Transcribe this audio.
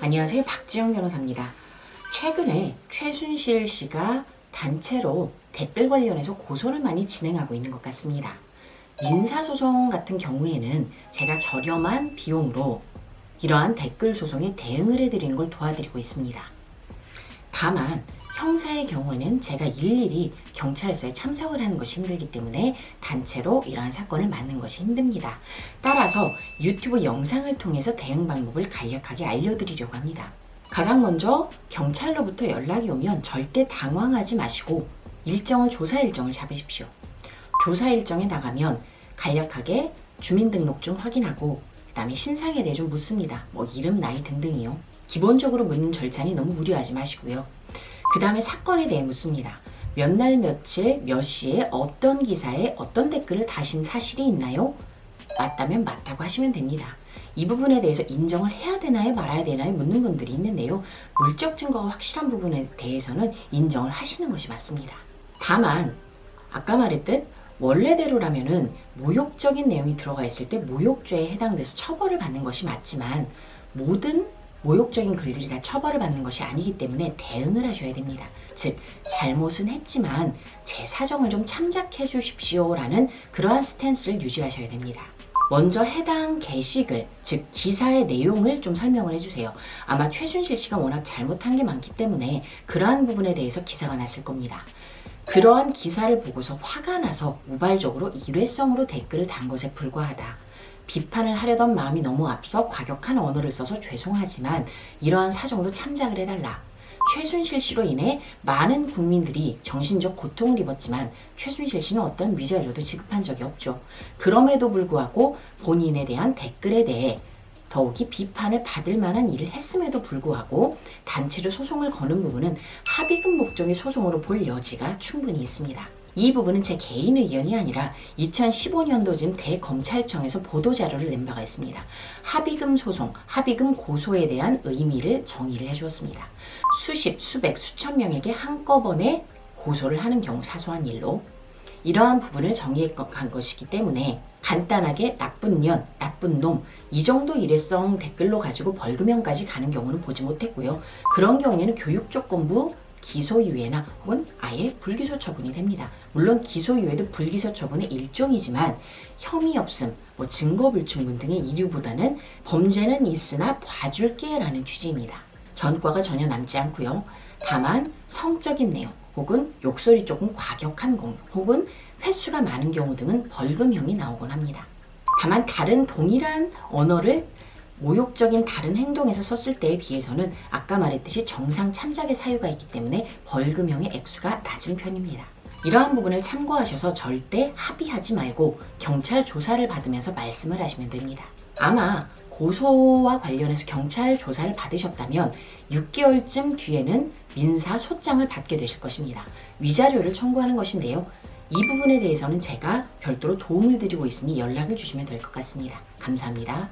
안녕하세요. 박지영 변호사입니다. 최근에 최순실 씨가 단체로 댓글 관련해서 고소를 많이 진행하고 있는 것 같습니다. 민사소송 같은 경우에는 제가 저렴한 비용으로 이러한 댓글 소송에 대응을 해드리는 걸 도와드리고 있습니다. 다만 형사의 경우에는 제가 일일이 경찰서에 참석을 하는 것이 힘들기 때문에 단체로 이러한 사건을 맡는 것이 힘듭니다. 따라서 유튜브 영상을 통해서 대응 방법을 간략하게 알려드리려고 합니다. 가장 먼저 경찰로부터 연락이 오면 절대 당황하지 마시고 조사 일정을 잡으십시오. 조사 일정에 나가면 간략하게 주민등록증 확인하고 그 다음에 신상에 대해 좀 묻습니다. 이름, 나이 등등이요. 기본적으로 묻는 절차니 너무 무리하지 마시고요. 그 다음에 사건에 대해 묻습니다. 몇 날 며칠 몇 시에 어떤 기사에 어떤 댓글을 다신 사실이 있나요? 맞다면 맞다고 하시면 됩니다. 이 부분에 대해서 인정을 해야 되나요 말아야 되나요 묻는 분들이 있는데요. 물적 증거가 확실한 부분에 대해서는 인정을 하시는 것이 맞습니다. 다만 아까 말했듯 원래대로라면은 모욕적인 내용이 들어가 있을 때 모욕죄에 해당돼서 처벌을 받는 것이 맞지만 모든 모욕적인 글들이 다 처벌을 받는 것이 아니기 때문에 대응을 하셔야 됩니다. 즉 잘못은 했지만 제 사정을 좀 참작해 주십시오라는 그러한 스탠스를 유지하셔야 됩니다. 먼저 해당 게시글, 즉 기사의 내용을 좀 설명을 해주세요. 아마 최순실 씨가 워낙 잘못한 게 많기 때문에 그러한 부분에 대해서 기사가 났을 겁니다. 그러한 기사를 보고서 화가 나서 우발적으로 일회성으로 댓글을 단 것에 불과하다. 비판을 하려던 마음이 너무 앞서 과격한 언어를 써서 죄송하지만 이러한 사정도 참작을 해달라. 최순실 씨로 인해 많은 국민들이 정신적 고통을 입었지만 최순실 씨는 어떤 위자료도 지급한 적이 없죠. 그럼에도 불구하고 본인에 대한 댓글에 대해 더욱이 비판을 받을 만한 일을 했음에도 불구하고 단체로 소송을 거는 부분은 합의금 목적의 소송으로 볼 여지가 충분히 있습니다. 이 부분은 제 개인 의견이 아니라 2015년도쯤 대검찰청에서 보도자료를 낸 바가 있습니다. 합의금 소송, 합의금 고소에 대한 의미를 정의를 해주었습니다. 수십, 수백, 수천 명에게 한꺼번에 고소를 하는 경우 사소한 일로 이러한 부분을 정의한 것이기 때문에 간단하게 나쁜 년, 나쁜 놈 이 정도 일회성 댓글로 가지고 벌금형까지 가는 경우는 보지 못했고요. 그런 경우에는 교육조건부 기소유예나 혹은 아예 불기소 처분이 됩니다. 물론 기소유예도 불기소 처분의 일종이지만 혐의 없음, 증거불충분 등의 이유보다는 범죄는 있으나 봐줄게 라는 취지입니다. 전과가 전혀 남지 않고요. 다만 성적인 내용 혹은 욕설이 조금 과격한 경우 혹은 횟수가 많은 경우 등은 벌금형이 나오곤 합니다. 다만 다른 동일한 언어를 모욕적인 다른 행동에서 썼을 때에 비해서는 아까 말했듯이 정상 참작의 사유가 있기 때문에 벌금형의 액수가 낮은 편입니다. 이러한 부분을 참고하셔서 절대 합의하지 말고 경찰 조사를 받으면서 말씀을 하시면 됩니다. 아마 고소와 관련해서 경찰 조사를 받으셨다면 6개월쯤 뒤에는 민사 소장을 받게 되실 것입니다. 위자료를 청구하는 것인데요. 이 부분에 대해서는 제가 별도로 도움을 드리고 있으니 연락을 주시면 될 것 같습니다. 감사합니다.